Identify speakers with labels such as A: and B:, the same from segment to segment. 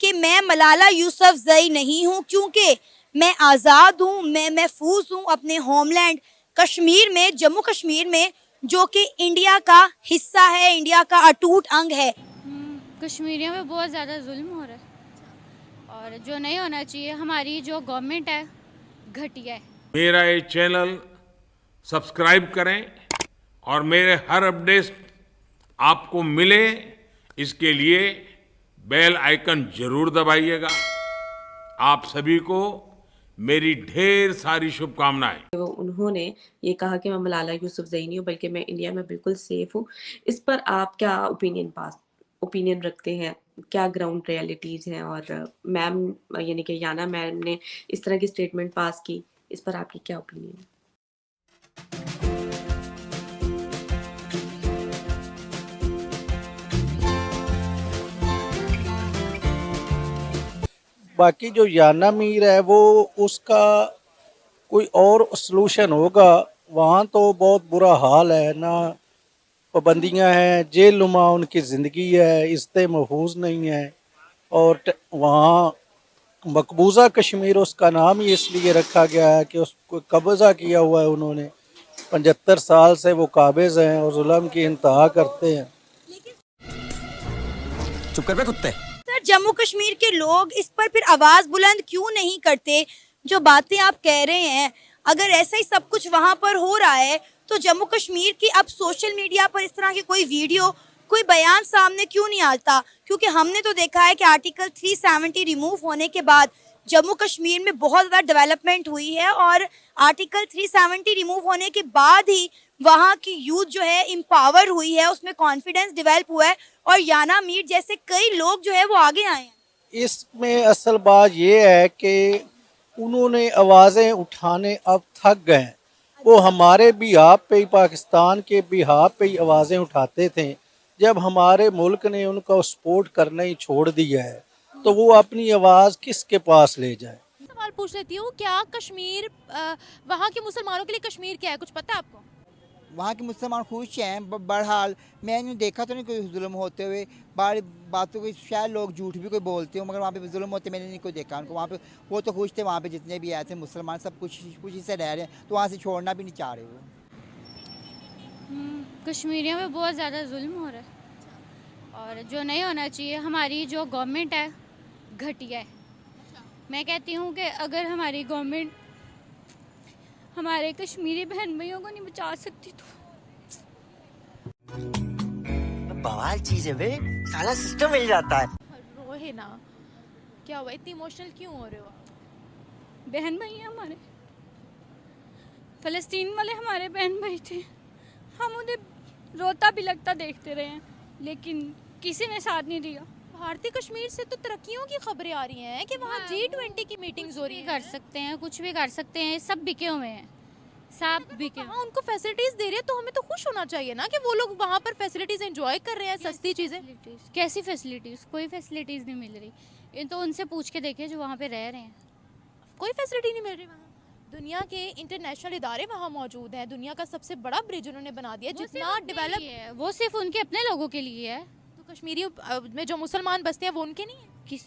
A: कि मैं मलाला यूसुफजई नहीं हूँ, क्योंकि मैं आज़ाद हूँ, मैं महफूज हूँ अपने होमलैंड कश्मीर में, जम्मू कश्मीर में, जो कि इंडिया का हिस्सा है, इंडिया का अटूट अंग है।
B: कश्मीरियों में बहुत ज़्यादा जुल्म हो रहा है और जो नहीं होना चाहिए। हमारी जो गवर्नमेंट है घटिया है।
C: मेरा ये चैनल सब्सक्राइब करें और मेरे हर अपडेट आपको मिले, इसके लिए बेल आइकन जरूर दबाइएगा। आप सभी को मेरी ढेर सारी शुभकामनाएं।
D: उन्होंने ये कहा कि मैं मलाला यूसुफजई नहीं हूँ, बल्कि मैं इंडिया में बिल्कुल सेफ हूँ। इस पर आप क्या ओपिनियन रखते हैं? क्या ग्राउंड रियलिटीज़ हैं? और मैम यानी कि याना मैम ने इस तरह की स्टेटमेंट पास की, इस पर आपकी क्या ओपिनियन है?
E: बाकी जो याना मीर है वो उसका कोई और सलूशन होगा। वहाँ तो बहुत बुरा हाल है, ना पाबंदियाँ हैं, जेल नुमा उनकी ज़िंदगी है, इज़्ज़त महफूज नहीं है। और वहाँ मकबूजा कश्मीर उसका नाम ही इसलिए रखा गया है कि उसको कब्ज़ा किया हुआ है उन्होंने। 75 साल से वो काबिज़ हैं और जुल्म की इंतहा करते हैं।
F: चुप कर बे कुत्ते।
A: सर, जम्मू कश्मीर के लोग इस पर फिर आवाज बुलंद क्यों नहीं करते? जो बातें आप कह रहे हैं, अगर ऐसा ही सब कुछ वहां पर हो रहा है, तो जम्मू कश्मीर की अब सोशल मीडिया पर इस तरह की कोई वीडियो, कोई बयान सामने क्यों नहीं आता? क्योंकि हमने तो देखा है कि आर्टिकल 370 रिमूव होने के बाद जम्मू कश्मीर में बहुत ज़्यादा डेवलपमेंट हुई है, और आर्टिकल 370 रिमूव होने के बाद ही वहाँ की यूथ जो है एम्पावर हुई है, उसमें कॉन्फिडेंस डेवलप हुआ है, और याना मीर जैसे कई लोग जो है वो आगे आए हैं।
E: इसमें असल बात ये है कि उन्होंने आवाज़ें उठाने अब थक गए हैं। वो हमारे बिहाफ पे ही, पाकिस्तान के बिहाफ पे ही आवाज़ें उठाते थे। जब हमारे मुल्क ने उनका सपोर्ट करना ही छोड़ दिया है, तो वो अपनी आवाज़ किसके पास ले जाए?
G: सवाल पूछ लेती हूँ, क्या कश्मीर वहाँ के मुसलमानों के लिए कश्मीर क्या है, कुछ पता है आपको?
H: वहाँ के मुसलमान खुश हैं। बहरहाल मैंने देखा तो नहीं कोई जुल्म होते हुए। बार बातों के शायद लोग झूठ भी कोई बोलते हो, मगर वहाँ पे जुल्म होते मैंने नहीं कोई देखा उनको। वहाँ पे वो तो खुश थे, वहाँ पे जितने भी आए थे मुसलमान सब खुशी से रह रहे हैं, तो वहाँ से छोड़ना भी नहीं चाह रहे वो।
B: कश्मीरियों में बहुत ज़्यादा जुल्म हो रहा है और जो नहीं होना चाहिए। हमारी जो गवर्नमेंट है घटिया है। मैं कहती हूँ कि अगर हमारी गवर्नमेंट हमारे कश्मीरी बहन भाइयों को नहीं बचा सकती तो
F: बवाल चीज है बे, सारा सिस्टम मिल जाता है।
G: रोहे ना, क्या हुआ, इतनी इमोशनल क्यों हो रहे हो?
B: बहन भाई हैं हमारे, फ़लस्तीन वाले हमारे बहन भाई थे। हम उन्हें रोता भी लगता देखते रहे हैं, लेकिन किसी ने साथ नहीं दिया।
G: भारतीय कश्मीर से तो तरक्कियों की खबरें आ रही हैं कि वहाँ G20 की मीटिंग्स हो रही हैं।
B: कर सकते हैं, कुछ भी कर सकते हैं, सब बिके हुए हैं, सब बिके हुए
G: हाँ, उनको फैसिलिटीज दे रहे हैं, तो हमें तो खुश होना चाहिए ना कि वो लोग वहाँ पर फैसिलिटीज एंजॉय कर रहे हैं, सस्ती चीजें।
B: हैं। कैसी फैसिलिटीज़? कोई फैसिलिटीज़ नहीं मिल रही। ये तो उनसे पूछ के देखिए जो वहाँ पे रह रहे हैं,
G: कोई फैसिलिटी नहीं मिल रही वहाँ। दुनिया के इंटरनेशनल इदारे वहाँ मौजूद हैं, दुनिया का सबसे बड़ा ब्रिज उन्होंने बना दिया, जितना डेवलप
B: है वो सिर्फ उनके अपने लोगों के लिए है।
G: तो कश्मीरी में जो मुसलमान बसते हैं वो उनके नहीं है?
B: किस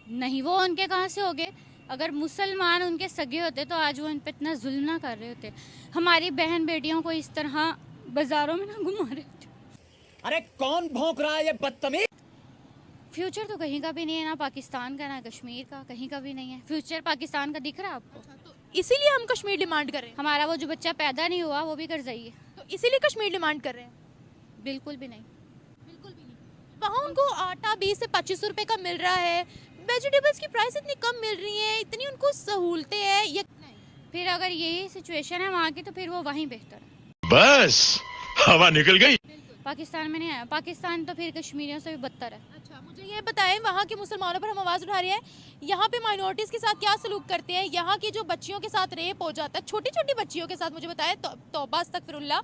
B: नहीं, वो उनके कहाँ से हो गए? अगर मुसलमान उनके सगे होते तो आज वो इन पर इतना जुल्म ना कर रहे होते, हमारी बहन बेटियों को इस तरह बाजारों में ना घुमा रहे होते।
F: अरे कौन भौंक रहा है ये बदतमीज?
B: फ्यूचर तो कहीं का भी नहीं है, ना पाकिस्तान का ना कश्मीर का, कहीं का भी नहीं है। फ्यूचर पाकिस्तान का दिख रहा है आपको?
G: तो इसीलिए हम कश्मीर डिमांड कर रहे हैं।
B: हमारा वो जो बच्चा पैदा नहीं हुआ वो भी कर जाइए,
G: तो इसीलिए कश्मीर डिमांड कर रहे हैं।
B: बिल्कुल भी नहीं।
G: बिल्कुल भी नहीं। वहाँ उनको आटा 20 से 25 रुपए का मिल रहा है, वेजिटेबल्स की प्राइस इतनी कम मिल रही है, इतनी उनको सहूलतें हैं। ये
B: फिर अगर यही सिचुएशन है वहाँ की तो फिर वो वहीं बेहतर है।
I: बस हवा निकल गई।
B: पाकिस्तान में नहीं आया, पाकिस्तान तो फिर कश्मीरियों से भी बदतर है।
G: अच्छा, मुझे ये बताएं, वहाँ के मुसलमानों पर हम आवाज़ उठा रहे हैं, यहाँ पे माइनॉरिटीज़ के साथ क्या सलूक करते हैं? यहाँ की जो बच्चियों के साथ रेप हो जाता है, छोटी छोटी बच्चियों के साथ, मुझे बताएं, तौबा अस्तगफिरुल्लाह,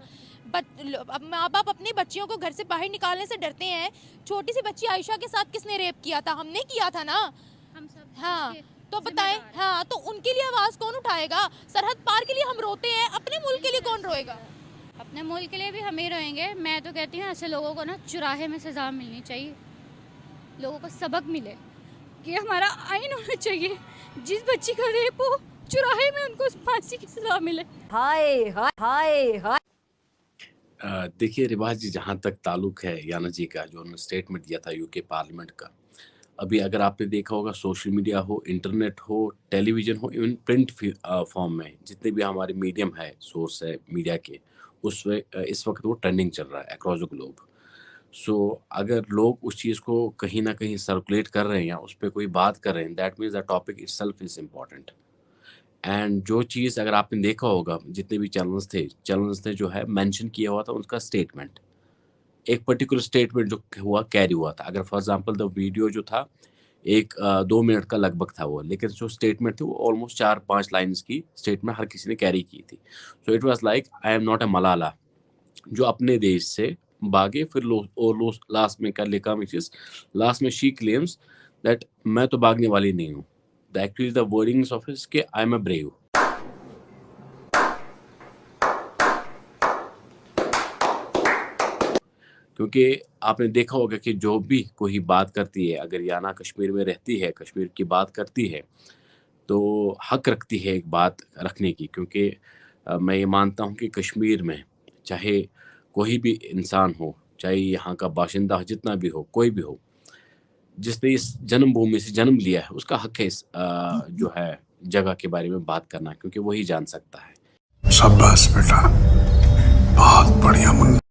G: माँ बाप अपनी बच्चियों को घर से बाहर निकालने से डरते हैं। छोटी सी बच्ची आयशा के साथ किसने रेप किया था? हमने किया था ना,
B: हम सब।
G: हाँ, तो बताएं, हाँ, तो उनके लिए आवाज़ कौन उठाएगा? सरहद पार के लिए हम रोते हैं, अपने मुल्क के लिए कौन रोएगा?
B: अपने मुल्क के लिए भी हम ही रहेंगे। मैं तो कहती हूँ ऐसे लोगों को ना चुराहे में सज़ा मिलनी चाहिए, लोगों को सबक मिले। कि हमारा आइन होना चाहिए, जिस बच्ची का रेप हो चुराहे में उनको फांसी की सजा मिले।
A: हाय हाय हाय हाय।
J: देखिए रिवाज जी, जहाँ तक ताल्लुक है याना जी का, जो उन्होंने स्टेटमेंट दिया था यूके पार्लियामेंट का, अभी अगर आपने देखा होगा सोशल मीडिया हो, इंटरनेट हो, टेलीविज़न हो, इवन प्रिंट फॉर्म में जितने भी हमारे मीडियम है, सोर्स है मीडिया के, इस वक्त वो ट्रेंडिंग चल रहा है अक्रॉस द ग्लोब। सो अगर लोग उस चीज़ को कहीं न कहीं सर्कुलेट कर रहे हैं या उस पे कोई बात कर रहे हैं, that means the topic itself is important. And जो चीज़ अगर आपने देखा होगा, जितने भी चैनल्स ने जो है मेंशन किया हुआ था उनका स्टेटमेंट, एक पर्टिकुलर स्टेटमेंट जो हुआ कैरी हुआ था। अगर फॉर एग्जांपल द वीडियो जो था 2 मिनट का लगभग था वो, लेकिन जो स्टेटमेंट थी वो ऑलमोस्ट 4-5 लाइन्स की स्टेटमेंट हर किसी ने कैरी की थी। So it was like I am not a Malala, जो अपने देश से भागे, फिर लास्ट में कर लिखा चीज़, लास्ट में शी क्लेम्स दैट मैं तो भागने वाली नहीं हूँ। The actually the wordings of his के आई एम अ ब्रेव। क्योंकि आपने देखा होगा कि जो भी कोई बात करती है, अगर याना कश्मीर में रहती है, कश्मीर की बात करती है, तो हक रखती है एक बात रखने की। क्योंकि मैं ये मानता हूँ कि कश्मीर में चाहे कोई भी इंसान हो, चाहे यहाँ का बाशिंदा हो, जितना भी हो, कोई भी हो, जिसने इस जन्मभूमि से जन्म लिया है, उसका हक है इस जो है जगह के बारे में बात करना, क्योंकि वही जान सकता है।
I: शाबाश बेटा, बहुत बढ़िया मुन्ना।